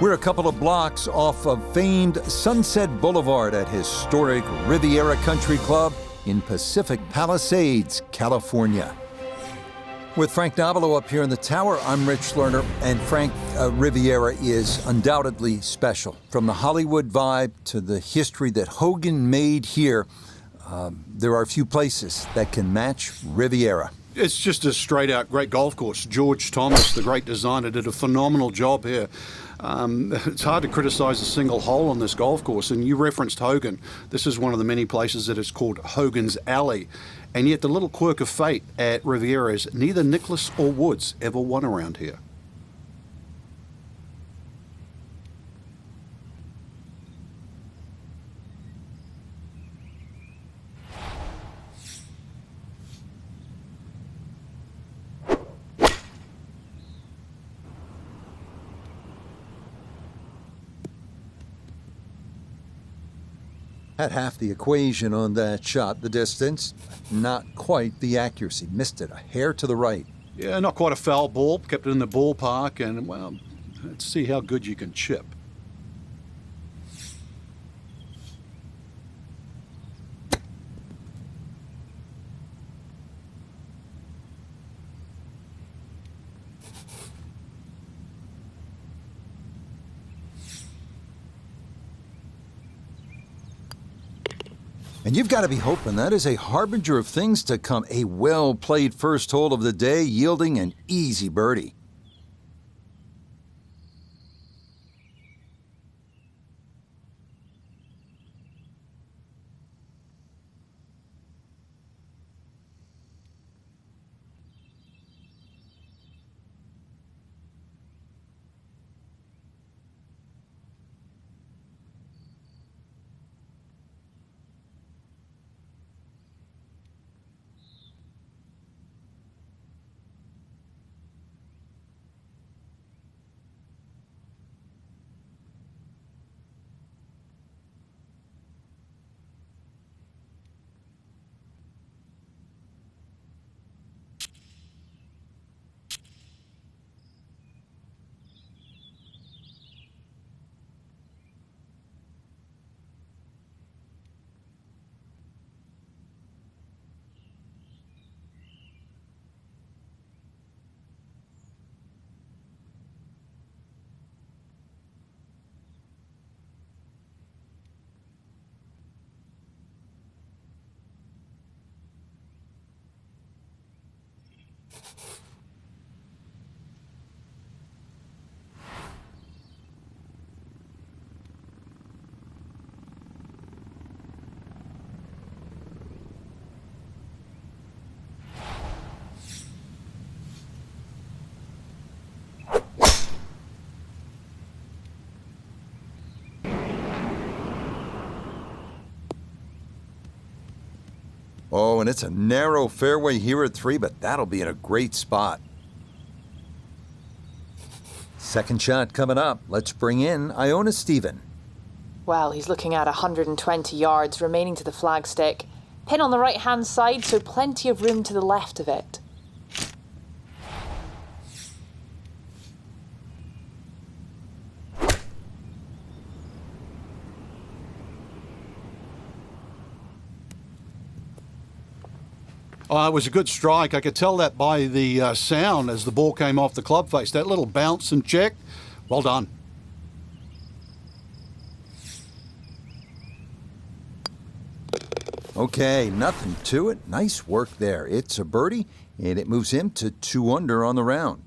We're a couple of blocks off of famed Sunset Boulevard at historic Riviera Country Club in Pacific Palisades, California. With Frank Nobilo up here in the tower, I'm Rich Lerner, and Frank, Riviera is undoubtedly special. From the Hollywood vibe to the history that Hogan made here, there are few places that can match Riviera. It's just a straight-out great golf course. George Thomas, the great designer, did a phenomenal job here. It's hard to criticise a single hole on this golf course, and you referenced Hogan. This is one of the many places that is called Hogan's Alley. And yet the little quirk of fate at Riviera is neither Nicklaus or Woods ever won around here. Had half the equation on that shot, the distance, not quite the accuracy. Missed it a hair to the right. Yeah, not quite a foul ball, kept it in the ballpark, and, well, let's see how good you can chip. And you've got to be hoping that is a harbinger of things to come. A well-played first hole of the day, yielding an easy birdie. Oh, and it's a narrow fairway here at 3, but that'll be in a great spot. Second shot coming up. Let's bring in Iona Stephen. Well, he's looking at 120 yards remaining to the flagstick. Pin on the right-hand side, so plenty of room to the left of it. Oh, it was a good strike. I could tell that by the sound as the ball came off the club face. That little bounce and check, well done. Okay, nothing to it. Nice work there. It's a birdie, and it moves him to 2 under on the round.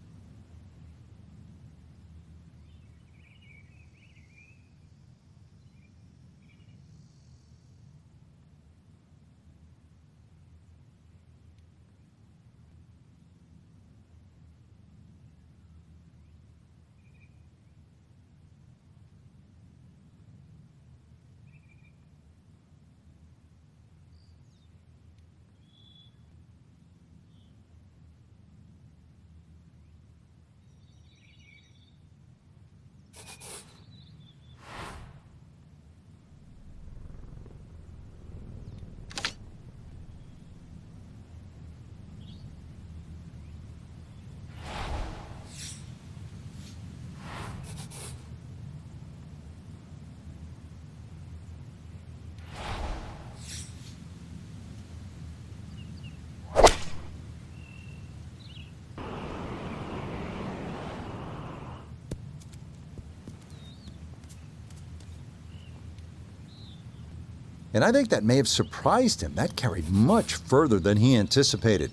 And I think that may have surprised him. That carried much further than he anticipated.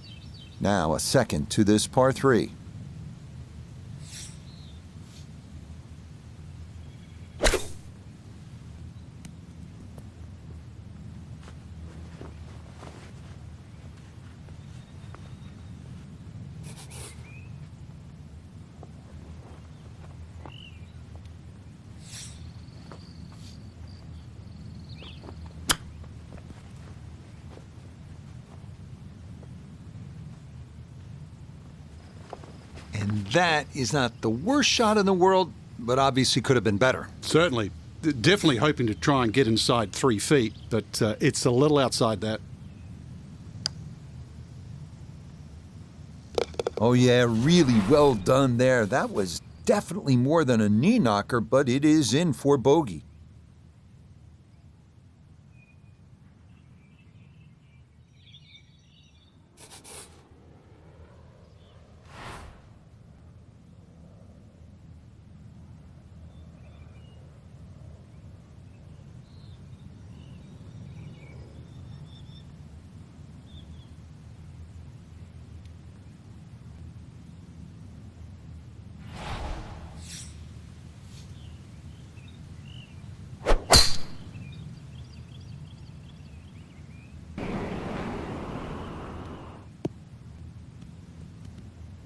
Now a second to this par 3. And that is not the worst shot in the world, but obviously could have been better. Certainly. Definitely hoping to try and get inside 3 feet, but it's a little outside that. Oh yeah, really well done there. That was definitely more than a knee knocker, but it is in for bogey.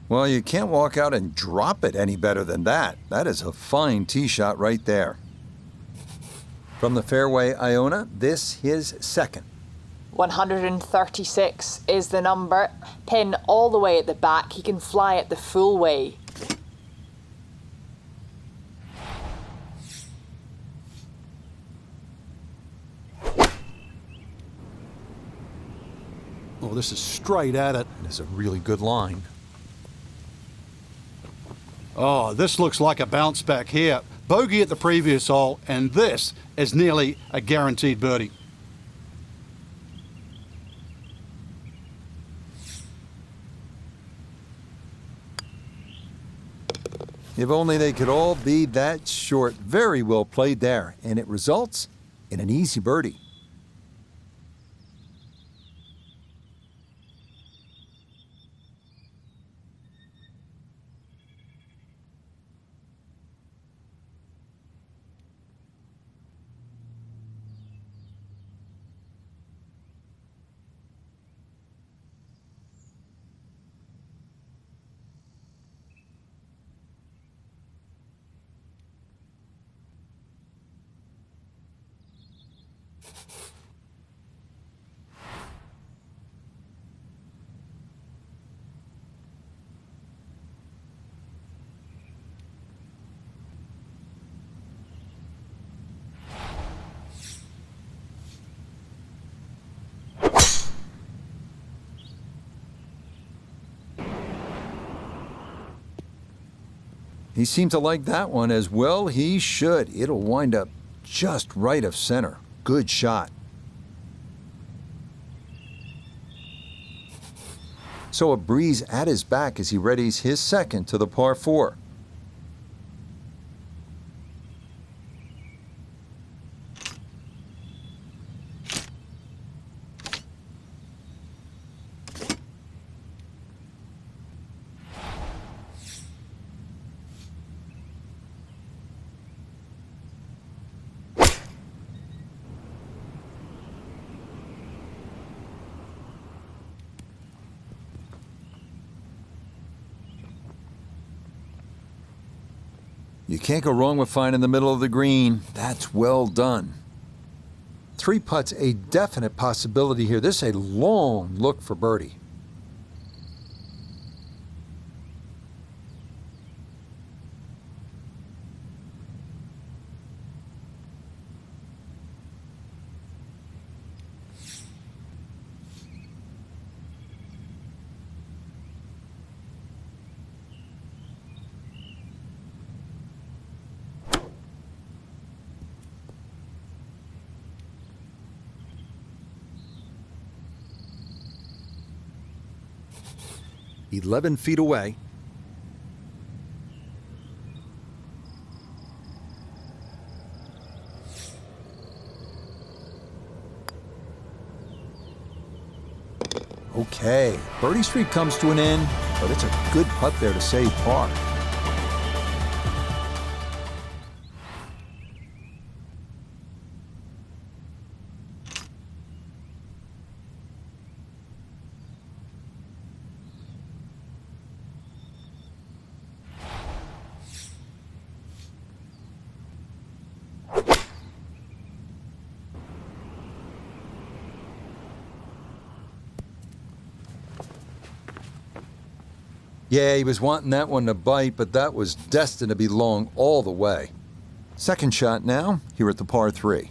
Well, you can't walk out and drop it any better than that. That is a fine tee shot right there. From the fairway, Iona, this his second. 136 is the number. Pin all the way at the back. He can fly it the full way. Oh, this is straight at it. It is a really good line. Oh, this looks like a bounce back here. Bogey at the previous hole, and this is nearly a guaranteed birdie. If only they could all be that short. Very well played there, and it results in an easy birdie. He seemed to like that one as well. He should. It'll wind up just right of center. Good shot. So a breeze at his back as he readies his second to the par 4. You can't go wrong with finding the middle of the green. That's well done. 3 putts, a definite possibility here. This is a long look for birdie. "11 feet away." Okay, birdie streak comes to an end, but it's a good putt there to save par. Yeah, he was wanting that one to bite, but that was destined to be long all the way. Second shot now, here at the par 3.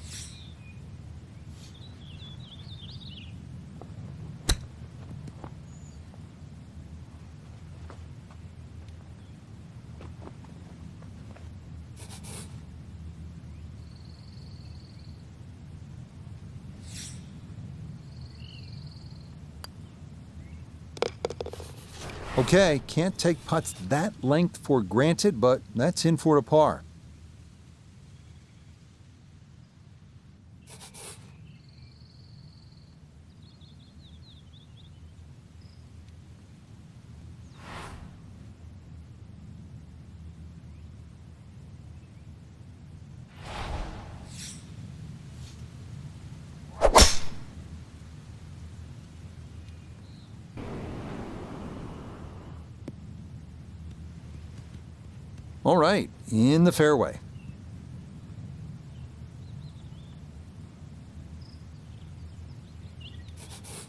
Okay, can't take putts that length for granted, but that's in for a par. All right, in the fairway.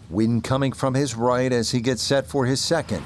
Wind coming from his right as he gets set for his second.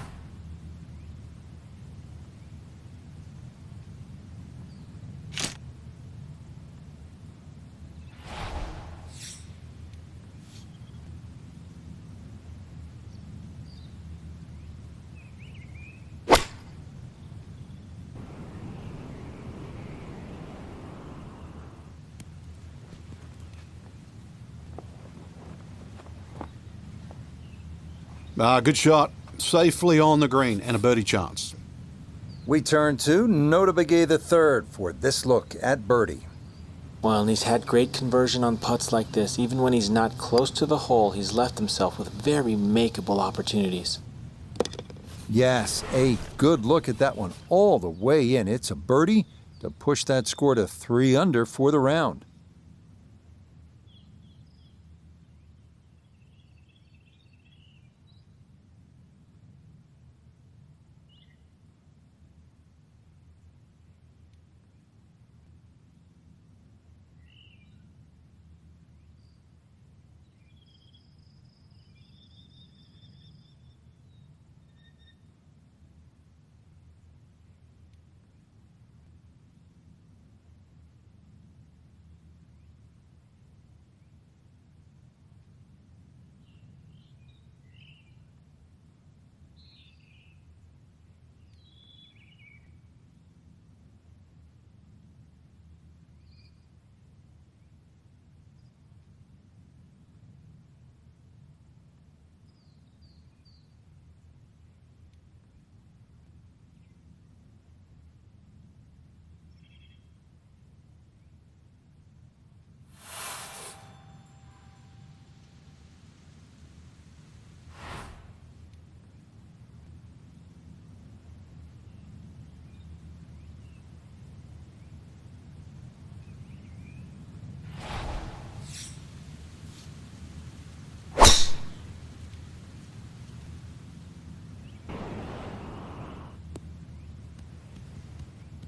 Good shot. Safely on the green and a birdie chance. We turn to Notabege the third for this look at birdie. Well, and he's had great conversion on putts like this. Even when he's not close to the hole, he's left himself with very makeable opportunities. Yes, a good look at that one all the way in. It's a birdie to push that score to 3 under for the round.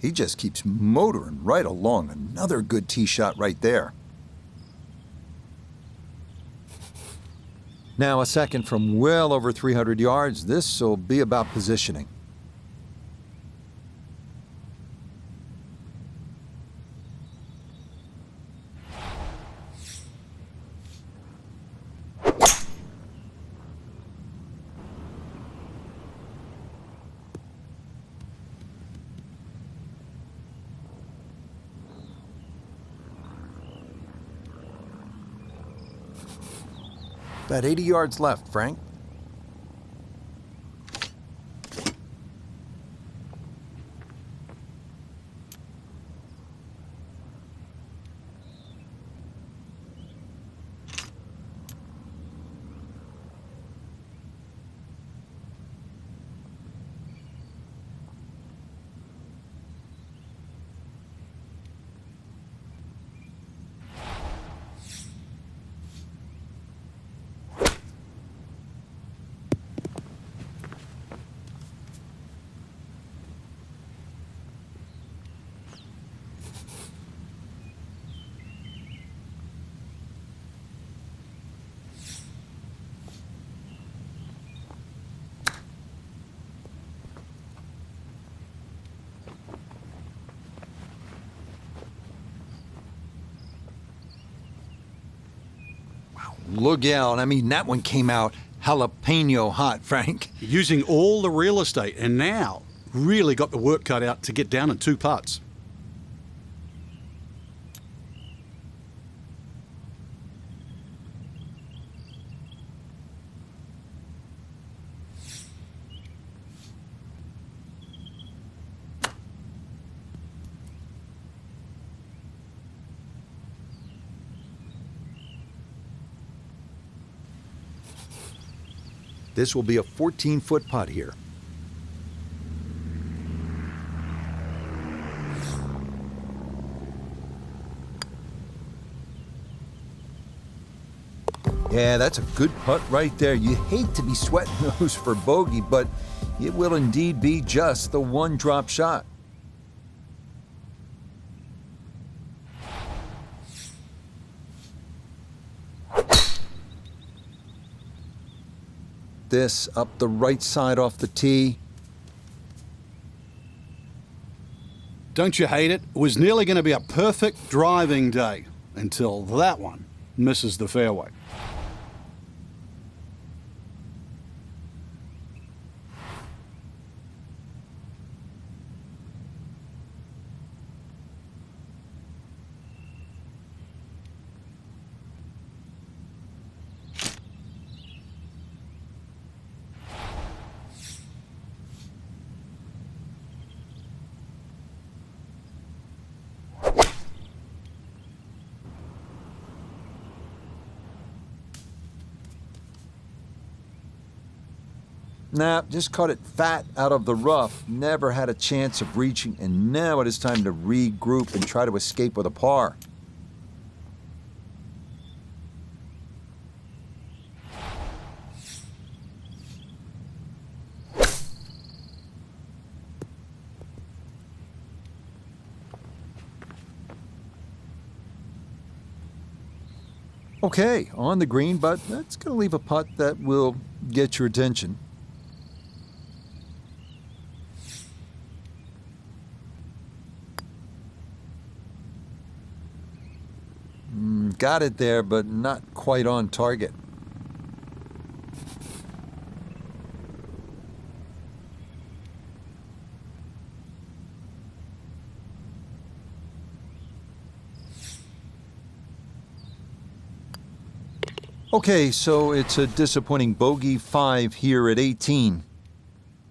He just keeps motoring right along. Another good tee shot right there. Now a second from well over 300 yards. This will be about positioning. About 80 yards left, Frank. Look out. I mean, that one came out jalapeno hot, Frank. Using all the real estate, and now really got the work cut out to get down in 2 putts. This will be a 14-foot putt here. Yeah, that's a good putt right there. You hate to be sweating those for bogey, but it will indeed be just the one drop shot. This up the right side off the tee. Don't you hate it? It was nearly going to be a perfect driving day until that one misses the fairway. Nah, just caught it fat out of the rough. Never had a chance of reaching, and now it is time to regroup and try to escape with a par. Okay, on the green, but that's going to leave a putt that will get your attention. Got it there, but not quite on target. Okay, so it's a disappointing bogey 5 here at 18.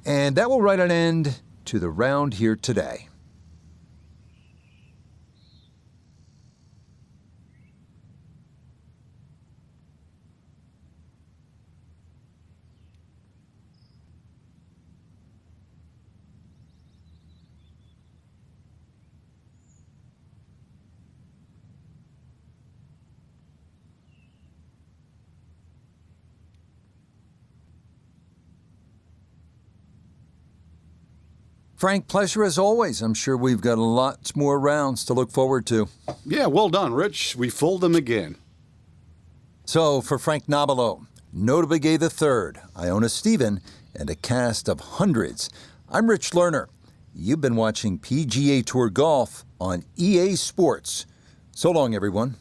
And that will write an end to the round here today. Frank, pleasure as always. I'm sure we've got lots more rounds to look forward to. Yeah, well done, Rich. We fooled them again. So, for Frank Nobilo, Notably Gay III, Iona Stephen, and a cast of hundreds, I'm Rich Lerner. You've been watching PGA Tour Golf on EA Sports. So long, everyone.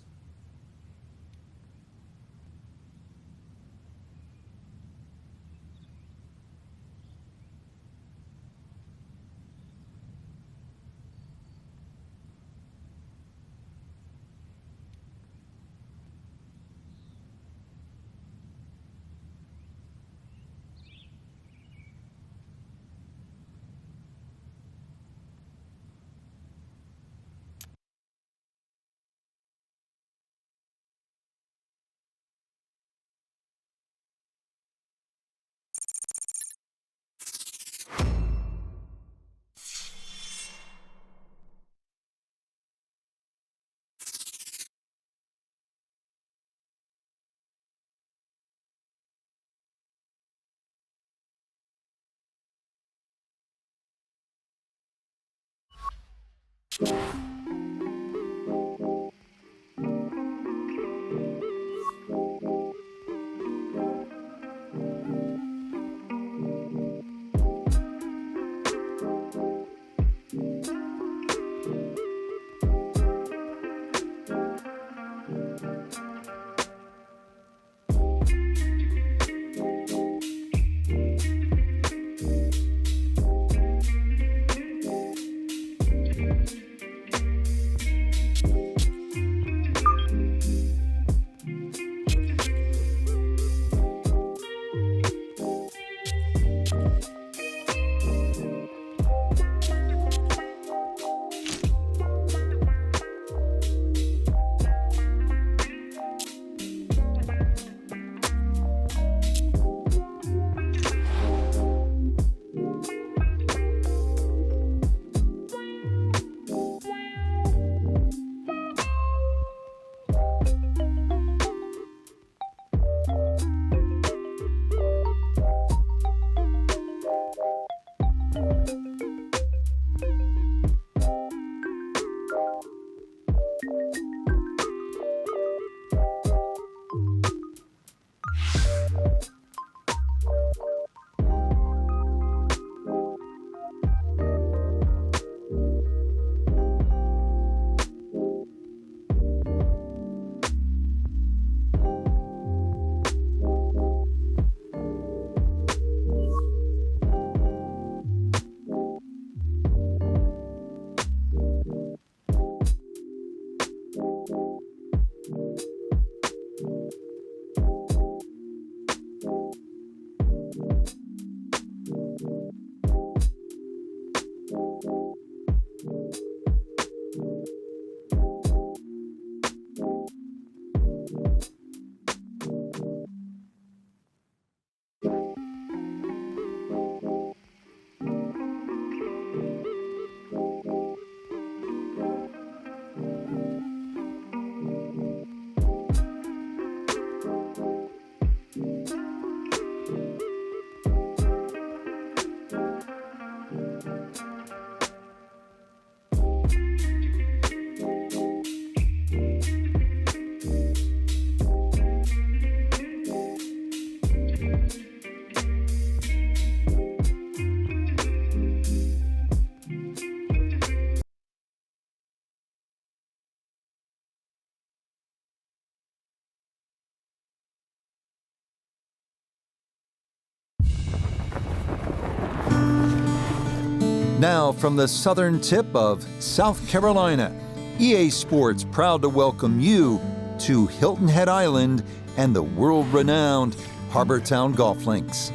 Now, from the southern tip of South Carolina, EA Sports proud to welcome you to Hilton Head Island and the world-renowned Harbortown Golf Links.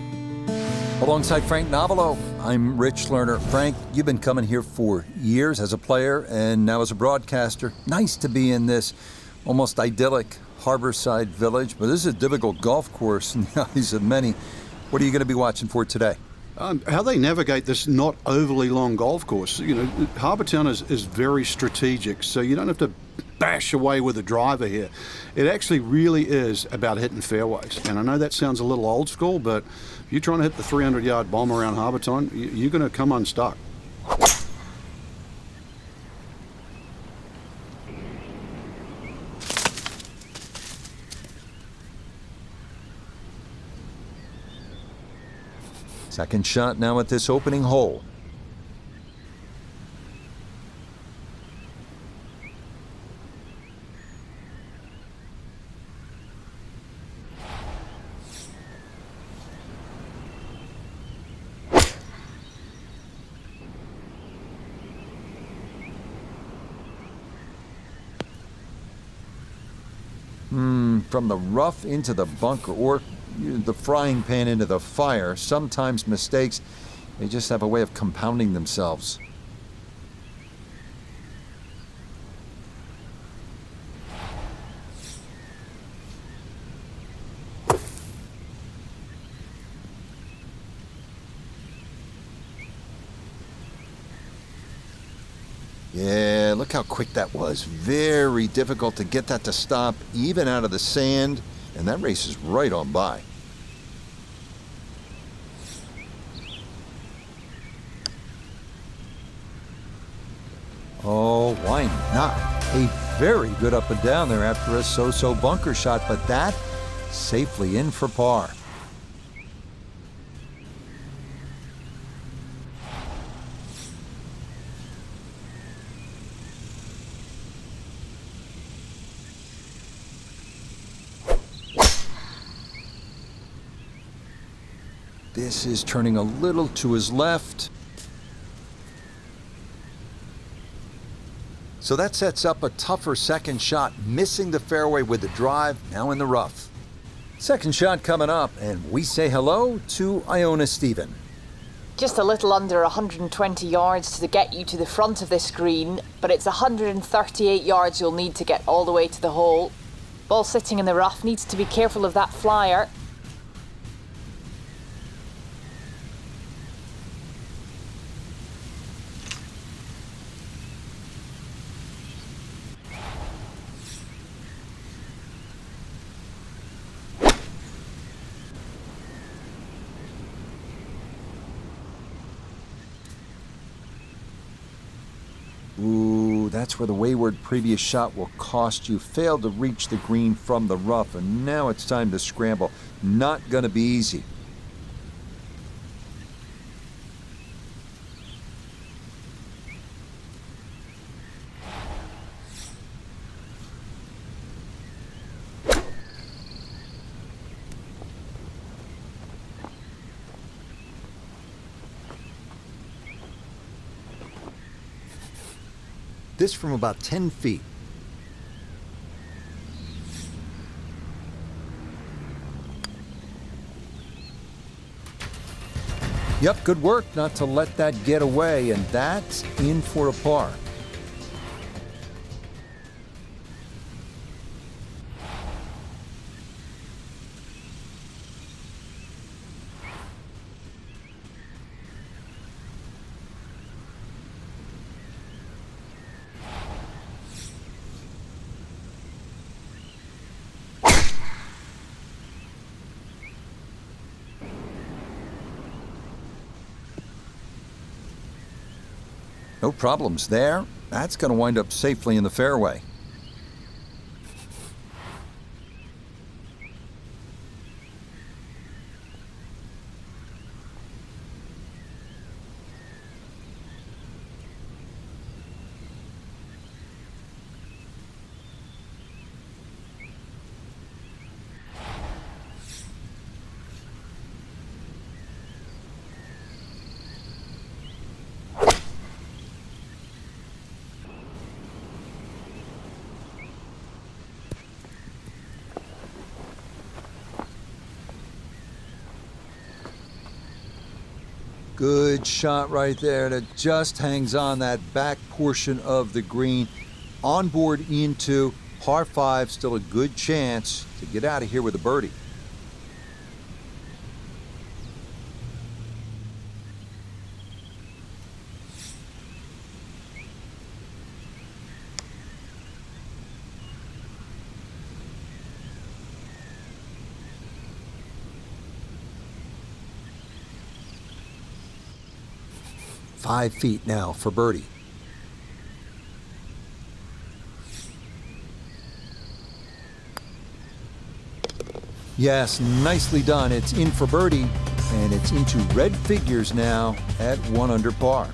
Alongside Frank Nobilo, I'm Rich Lerner. Frank, you've been coming here for years as a player and now as a broadcaster. Nice to be in this almost idyllic harborside village, but this is a difficult golf course in the eyes of many. What are you going to be watching for today? How they navigate this not overly long golf course. You know, Harbortown is very strategic, so you don't have to bash away with a driver here. It actually really is about hitting fairways. And I know that sounds a little old school, but if you're trying to hit the 300-yard bomb around Harbortown, you're going to come unstuck. Second shot now at this opening hole. From the rough into the bunker, or the frying pan into the fire, sometimes mistakes, they just have a way of compounding themselves. Yeah, look how quick that was. Very difficult to get that to stop, even out of the sand, and that race is right on by. Oh, why not? A very good up and down there after a so-so bunker shot, but that safely in for par. This is turning a little to his left. So that sets up a tougher second shot, missing the fairway with the drive, now in the rough. Second shot coming up, and we say hello to Iona Stephen. Just a little under 120 yards to get you to the front of this green, but it's 138 yards you'll need to get all the way to the hole. Ball sitting in the rough, needs to be careful of that flyer. Ooh, that's where the wayward previous shot will cost you. Failed to reach the green from the rough, and now it's time to scramble. Not gonna be easy. This from about 10 feet. Yep, good work not to let that get away, and that's in for a par. No problems there. That's going to wind up safely in the fairway. Good shot right there that just hangs on that back portion of the green. On board into par 5, still a good chance to get out of here with a birdie. 5 feet now for birdie. Yes, nicely done. It's in for birdie, and it's into red figures now at 1 under par.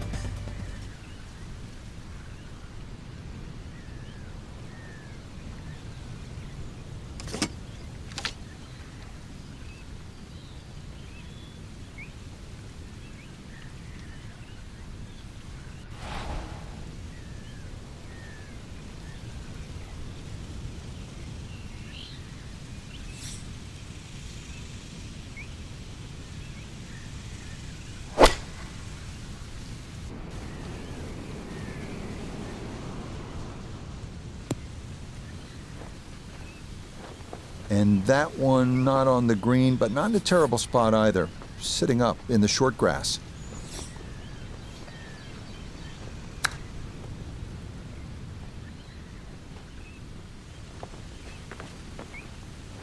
And that one not on the green, but not in a terrible spot either, sitting up in the short grass.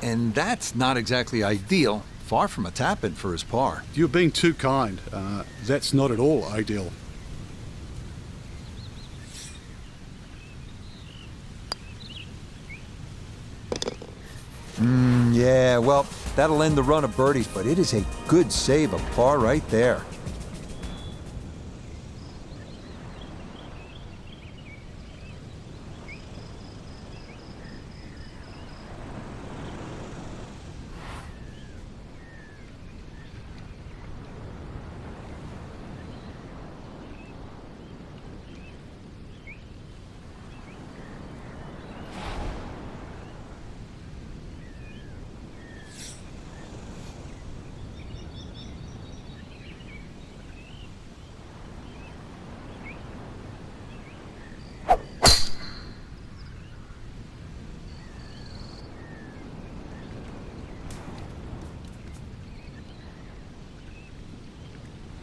And that's not exactly ideal, far from a tap-in for his par. You're being too kind. That's not at all ideal. Yeah, well, that'll end the run of birdies, but it is a good save, a par right there.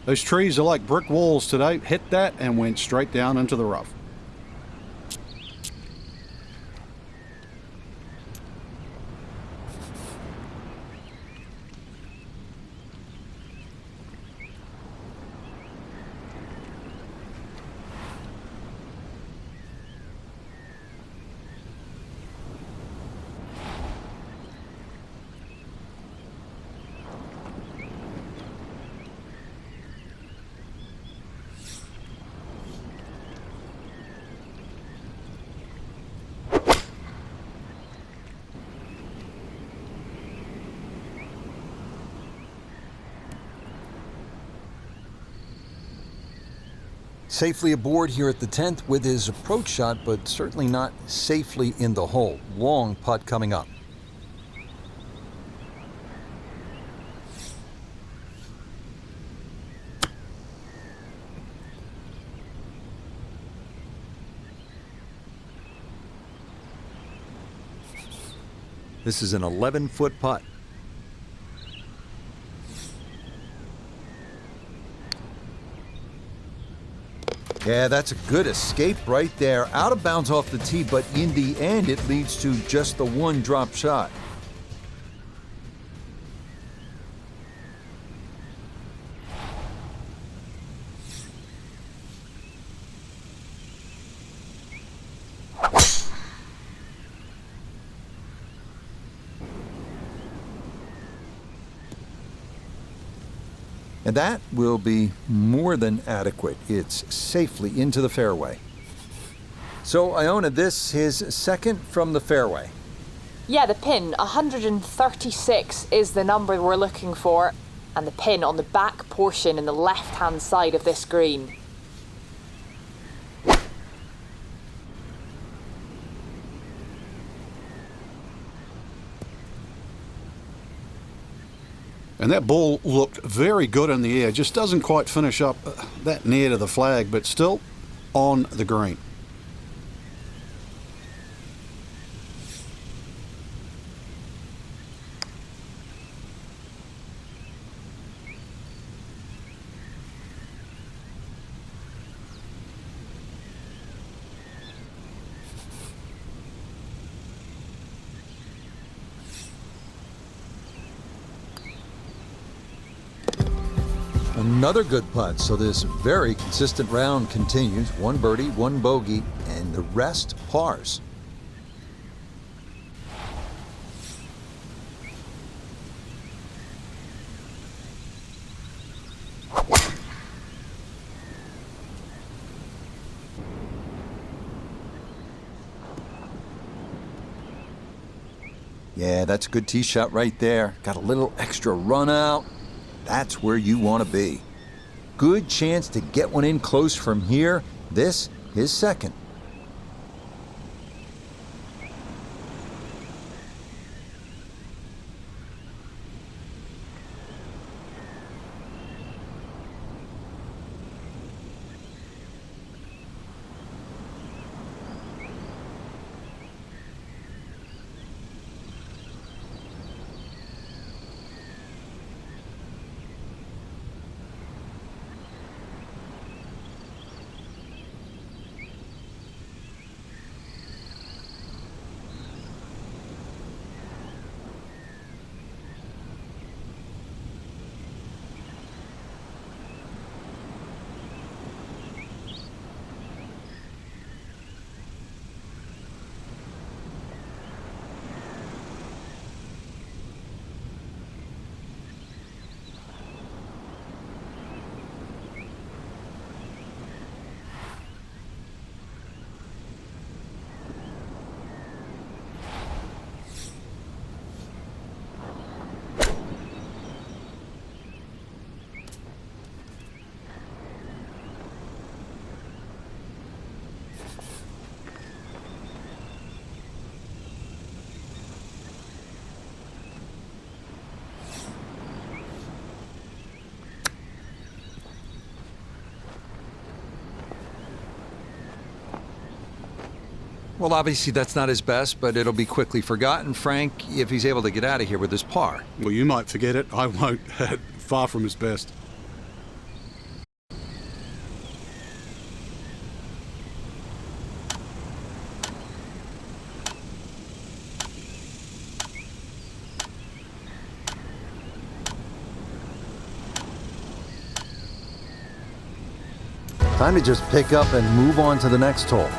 Those trees are like brick walls today. Hit that and went straight down into the rough. Safely aboard here at the 10th with his approach shot, but certainly not safely in the hole. Long putt coming up. This is an 11-foot putt. Yeah, that's a good escape right there. Out of bounds off the tee, but in the end, it leads to just the one drop shot. And that will be more than adequate. It's safely into the fairway. So, Iona, this his second from the fairway. Yeah, the pin, 136 is the number we're looking for, and the pin on the back portion in the left-hand side of this green. And that ball looked very good in the air. Just doesn't quite finish up that near to the flag, but still on the green. Another good putt, so this very consistent round continues. One birdie, one bogey, and the rest pars. Yeah, that's a good tee shot right there. Got a little extra run out. That's where you want to be. Good chance to get one in close from here. This is second. Well, obviously that's not his best, but it'll be quickly forgotten, Frank, if he's able to get out of here with his par. Well, you might forget it. I won't. Far from his best. Time to just pick up and move on to the next hole.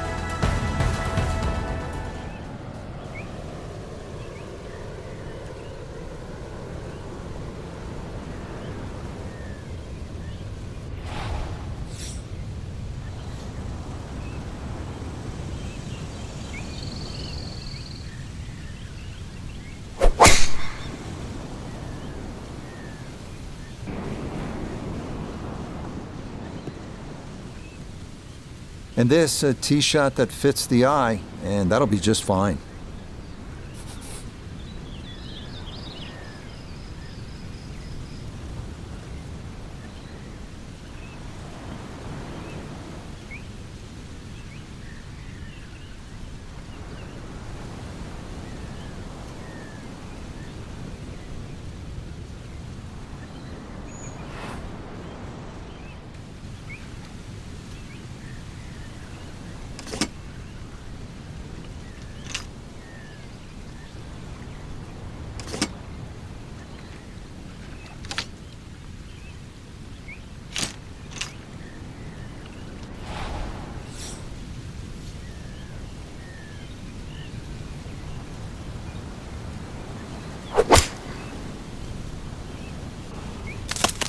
And this, a tee shot that fits the eye, and that'll be just fine.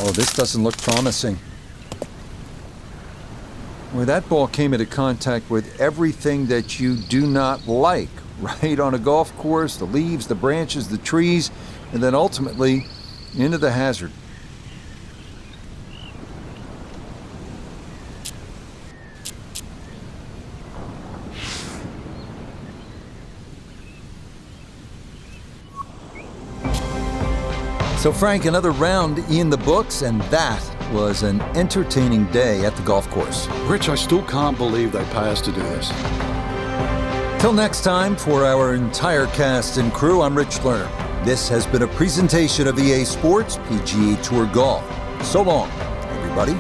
Oh, this doesn't look promising. Well, that ball came into contact with everything that you do not like, right on a golf course, the leaves, the branches, the trees, and then ultimately into the hazard. So Frank, another round in the books, and that was an entertaining day at the golf course. Rich, I still can't believe they pay us to do this. Till next time, for our entire cast and crew, I'm Rich Lerner. This has been a presentation of EA Sports PGA Tour Golf. So long, everybody.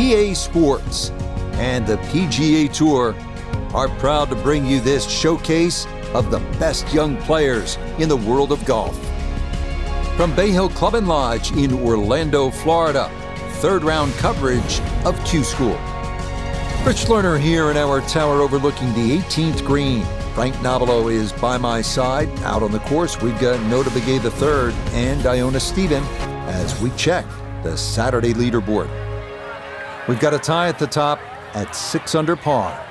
EA Sports and the PGA Tour are proud to bring you this showcase of the best young players in the world of golf. From Bay Hill Club and Lodge in Orlando, Florida, third round coverage of Q School. Rich Lerner here in our tower overlooking the 18th green. Frank Nobilo is by my side. Out on the course, we've got Nota Begay III and Iona Stephen as we check the Saturday leaderboard. We've got a tie at the top at 6 under par.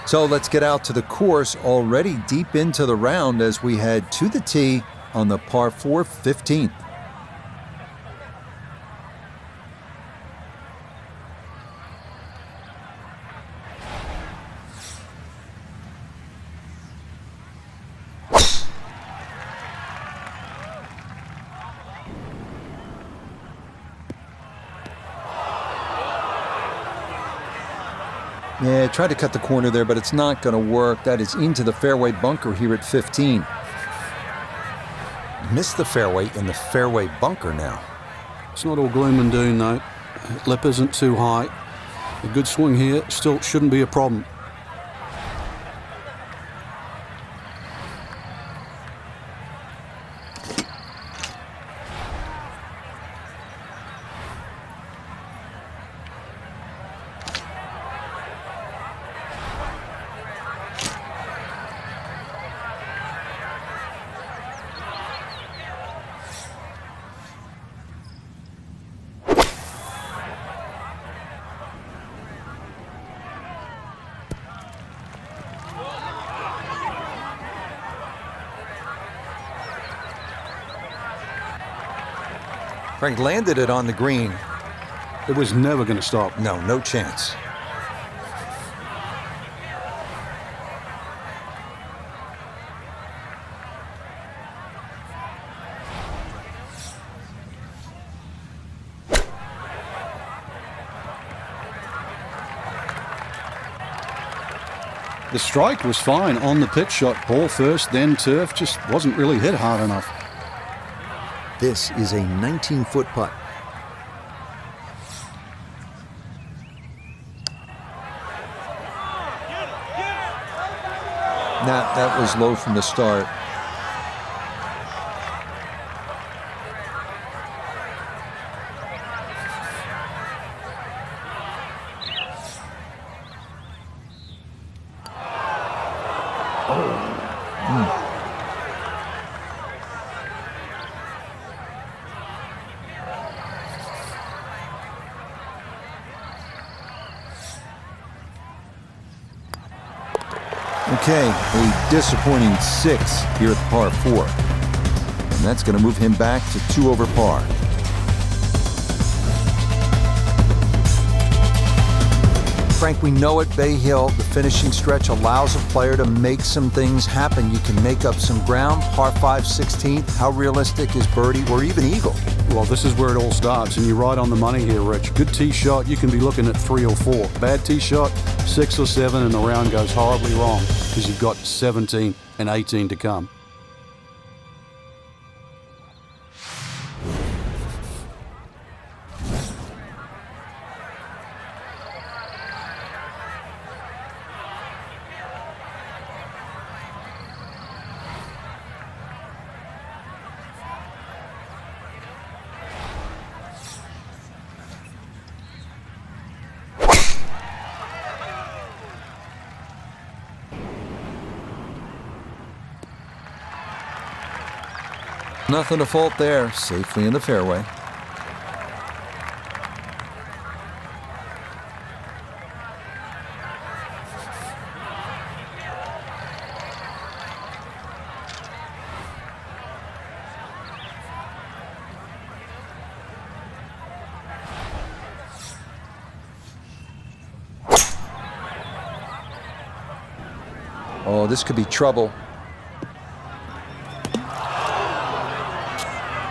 So let's get out to the course, already deep into the round as we head to the tee on the par 4 15th. Yeah, tried to cut the corner there, but it's not going to work. That is into the fairway bunker here at 15. Missed the fairway in the fairway bunker now. It's not all gloom and doom, though. Lip isn't too high. A good swing here still shouldn't be a problem. Frank landed it on the green. It was never going to stop. No chance. The strike was fine on the pitch shot. Ball first, then turf. Just wasn't really hit hard enough. This is a 19-foot putt. That was low from the start. Okay, a disappointing 6 here at the par 4. And that's going to move him back to 2 over par. Frank, we know at Bay Hill, the finishing stretch allows a player to make some things happen. You can make up some ground. Par 5 16th, how realistic is birdie or even eagle? Well, this is where it all starts, and you're right on the money here, Rich. Good tee shot, you can be looking at 3 or 4. Bad tee shot, 6 or 7, and the round goes horribly wrong because you've got 17 and 18 to come. Nothing to fault there, safely in the fairway. Oh, this could be trouble.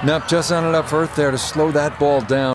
Nope, just not enough earth there to slow that ball down.